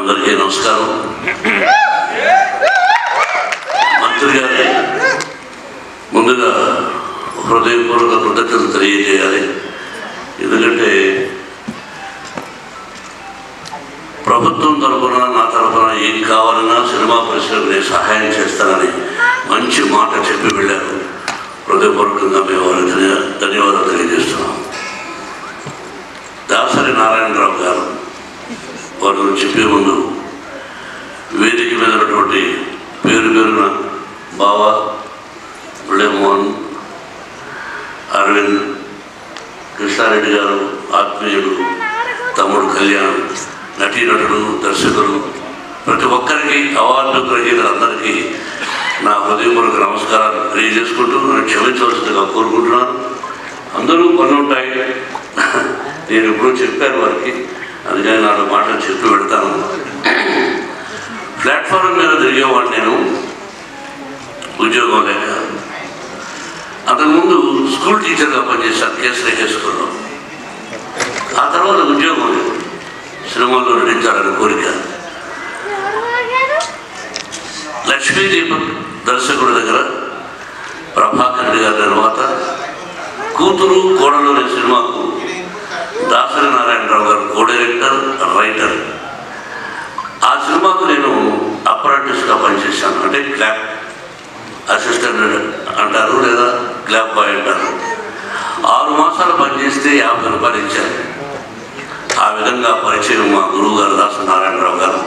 అందరికీ నమస్కారం. మంత్రి గారి ముందుగా హృదయపూర్వక కృతజ్ఞతలు తెలియజేయాలి. ఎందుకంటే ప్రభుత్వం తరఫున నా తరఫున ఏం కావాలన్నా సినిమా పరిశ్రమకు నేను సహాయం చేస్తానని మంచి మాట చెప్పి వెళ్ళారు. హృదయపూర్వకంగా మేము వారికి ధన్యవాదాలు తెలియజేస్తున్నాం. దాసరి నారాయణరావు గారు వారు చెప్పే ముందు వేదిక మీద ఉన్నటువంటి పేరున బావ, మురళీమోహన్, అరవింద్, కృష్ణారెడ్డి గారు, ఆత్మీయుడు, తమ్ముడు కళ్యాణ్, నటీనటుడు, దర్శకులు, ప్రతి ఒక్కరికి అవార్డు గ్రహీతలందరికీ నా హృదయపూర్వక నమస్కారాలు తెలియజేసుకుంటూ నన్ను క్షమించవలసిందిగా కోరుకుంటున్నాను. అందరూ పనులు ఉంటాయి, నేను ఎప్పుడూ చెప్పాను వారికి, అందుకని 4 మాటలు చెప్పి పెడతాను. ప్లాట్ఫారం మీద తిరిగేవాడు నేను, ఉద్యోగం లేక. అంతకుముందు స్కూల్ టీచర్గా పనిచేశాను కేసరి హై స్కూల్లో. ఆ తర్వాత ఉద్యోగం లేదు, సినిమాల్లో నటించాలని కోరిక. లక్ష్మీదీపక్ దర్శకుడి దగ్గర ప్రభాకర్ రెడ్డి గారి నిర్మాత, కూతురు కోడలు అనే సినిమాకు దాసరి నారాయణరావు గారు కో డైరెక్టర్, రైటర్. ఆ సినిమాకు నేను అప్రెంటిస్గా పనిచేశాను. అంటే క్లాప్ అసిస్టెంట్ అంటారు, లేదా క్లాప్ బాయ్ అంటారు. 6 మాసాలు పనిచేస్తే 50 రూపాయలు ఇచ్చారు. ఆ విధంగా పరిచయం మా గురువు గారు దాసరి నారాయణరావు గారు.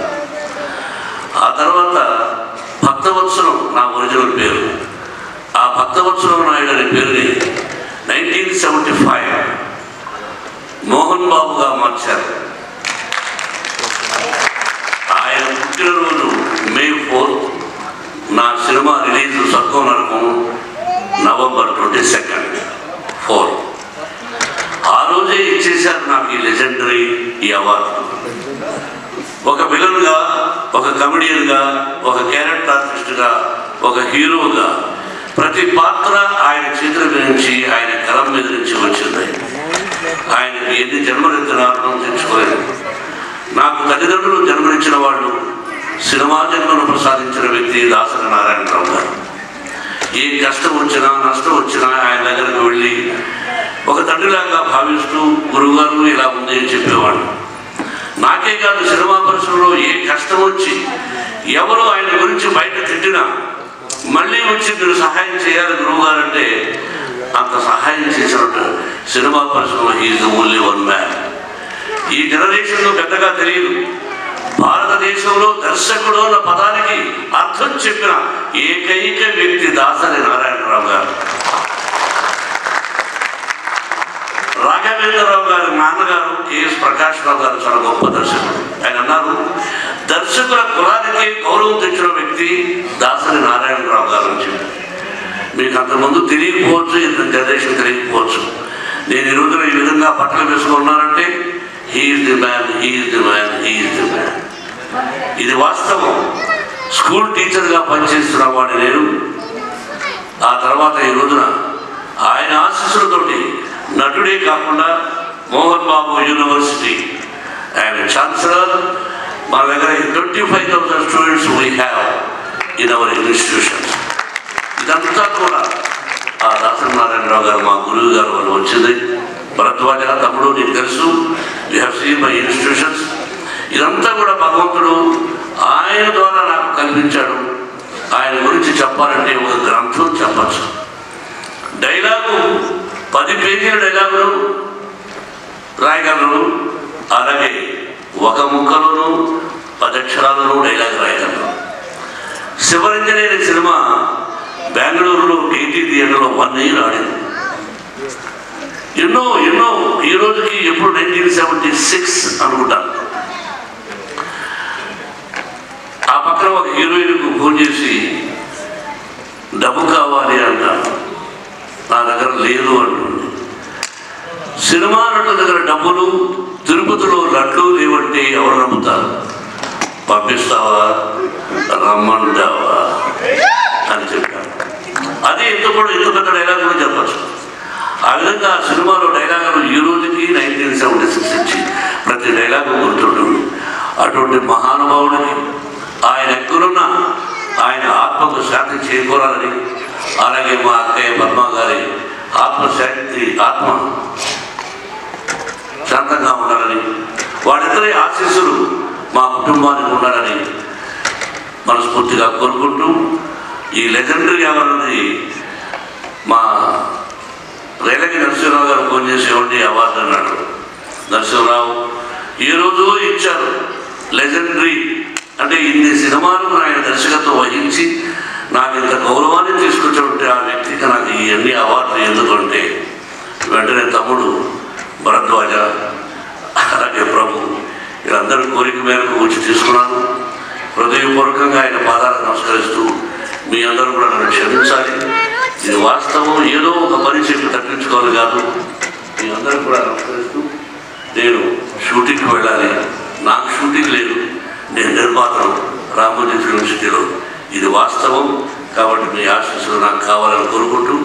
ఆ తర్వాత భక్తవత్సలం నా ఒరిజినల్ పేరు. ఆ భక్తవత్సలం నాయుడు అనే పేరుని 1975 మోహన్ బాబుగా మార్చారు. ఆయన పుట్టినరోజు May 4, నా సినిమా రిలీజ్ సత్వం నరకం November 22, 4. ఆ రోజే ఇచ్చేశారు నాకు ఈ లెజెండరీ ఈ అవార్డు. ఒక విలన్గా, ఒక కమెడియన్గా, ఒక క్యారెక్టర్ ఆర్టిస్ట్గా, ఒక హీరోగా ప్రతి పాత్ర ఆయన చేతుల నుంచి, ఆయన కలం మీద నుంచి వచ్చింది. ఆయనకి ఎన్ని జన్మలెత్తినా రుణం తెచ్చుకోలేదు. నాకు తల్లిదండ్రులు జన్మనిచ్చిన వాళ్ళు, సినిమా జన్మను ప్రసాదించిన వ్యక్తి దాసరి నారాయణరావు గారు. ఏ కష్టం వచ్చినా, నష్టం వచ్చినా ఆయన దగ్గరకు వెళ్ళి ఒక తండ్రిలాగా భావిస్తూ, గురువుగారు ఇలా ఉంది అని చెప్పేవాడు. నాకే కాదు, సినిమా పరిశ్రమలో ఏ కష్టం వచ్చి ఎవరు ఆయన గురించి బయట తిట్టినా మళ్ళీ వచ్చి మీరు సహాయం చేయాలి గురువుగారు అంటే అంత సహాయం చేసినట్టు సినిమా పరిశ్రమ is the only one man. ఈ జనరేషన్లో పెద్దగా తెలియదు. భారతదేశంలో దర్శకుడు అన్న పదానికి అర్థం చెప్పిన ఏకైక వ్యక్తి దాసరి నారాయణరావు గారు. రాఘవేంద్రరావు గారి నాన్నగారు కెఎస్ ప్రకాశ్రావు గారు చాలా గొప్ప దర్శకుడు. ఆయన అన్నారు, దర్శకుల కులానికి గౌరవం తెచ్చిన వ్యక్తి దాసరి నారాయణరావు గారు అని చెప్పి. మీకు అంతకుముందు తెలియకపోవచ్చు, ఇంత జనరేషన్ తెలియకపోవచ్చు. నేను ఈ రోజున ఈ విధంగా బట్టలు వేసుకున్నానంటే he's the man, he's the man, he's the man. ఇది వాస్తవం. స్కూల్ టీచర్గా పనిచేస్తున్న వాడిని నేను. ఆ తర్వాత ఈ రోజున ఆయన ఆశీస్సులతోటి నటుడే కాకుండా మోహన్ బాబు యూనివర్సిటీ ఆయన ఛాన్సలర్. మన దగ్గర 25,000 students we have in our institutions. ఇదంతా కూడా ఆ దాసరి నారాయణరావు గారు మా గురువు గారు వల్ల వచ్చింది. భరద్వాజ తమ్ముడు, నీకు తెలుసు, you have seen my institutions. ఇదంతా కూడా భగవంతుడు ఆయన ద్వారా నాకు కల్పించాడు. ఆయన గురించి చెప్పాలంటే ఒక గ్రంథం చెప్పచ్చు. డైలాగు 10 పేజీల డైలాగులు రాయగలరు, అలాగే ఒక ముక్కలోనూ 10 అక్షరాలను డైలాగ్ రాయగలరు. శివరంజని సినిమా బెంగళూరులో కేటీ థియేటర్లో 1 year ఆడింది. ఎన్నో ఈ రోజుకి ఎప్పుడు 1976 అనుకుంటాను. ఆ పక్కన ఒక హీరోయిన్కు ఫోన్ చేసి డబ్బు కావాలి అంటాను. నా దగ్గర లేదు అంటుంది. సినిమా నటుల దగ్గర డబ్బులు, తిరుపతిలో లడ్లు లేవంటే ఎవరు నమ్ముతారు? పంపిస్తావా, రమ్మంటావా అని చెప్పాను. అది ఎంత పెద్ద డైలాగ్ కూడా చెప్పచ్చు. ఆ విధంగా సినిమాలో డైలాగులు ఈ రోజుకి 1976 నుంచి ప్రతి డైలాగు గుర్తుంటుంది. అటువంటి మహానుభావుడికి ఆయన ఎక్కడున్న ఆయన ఆత్మకు శాంతి చేకూరాలని, అలాగే మా అక్కయ్య పద్మ గారి ఆత్మశాంతి ఆత్మ శాంతంగా ఉండాలని, వారిద్దరి ఆశీస్సులు మా కుటుంబానికి ఉండాలని మనస్ఫూర్తిగా కోరుకుంటూ, ఈ లెజెండరీ అవార్డుని మా రేలకి నరసింహరావు గారు ఫోన్ చేసి ఇవ్వండి అవార్డు అన్నాడు. నరసింహరావు ఈరోజు ఇచ్చారు. లెజెండరీ అంటే ఇన్ని సినిమాలకు ఆయన దర్శకత్వం వహించి నాకు ఇంత గౌరవాన్ని తీసుకొచ్చేటువంటి ఆ వ్యక్తికి నాకు ఈ అన్ని అవార్డులు ఎందుకంటే, వెంటనే తమ్ముడు భరద్వాజ అలాగే ప్రభు వీళ్ళందరూ కోరిక మేరకు వచ్చి తీసుకున్నాను. హృదయపూర్వకంగా ఆయన పాదాలకు నమస్కరిస్తూ మీ అందరూ కూడా నన్ను క్షమించాలి. ఇది వాస్తవం, ఏదో ఒక పని చెప్పి తప్పించుకోవాలి కాదు. మీ అందరూ కూడా నమస్కరిస్తూ, నేను షూటింగ్కి వెళ్ళాలి, నాకు షూటింగ్ లేదు, నేను నిర్మాతను రామోజీ ఫిల్మ్ సిటీలో, ఇది వాస్తవం. కాబట్టి మీ ఆశీస్సులు నాకు కావాలని కోరుకుంటూ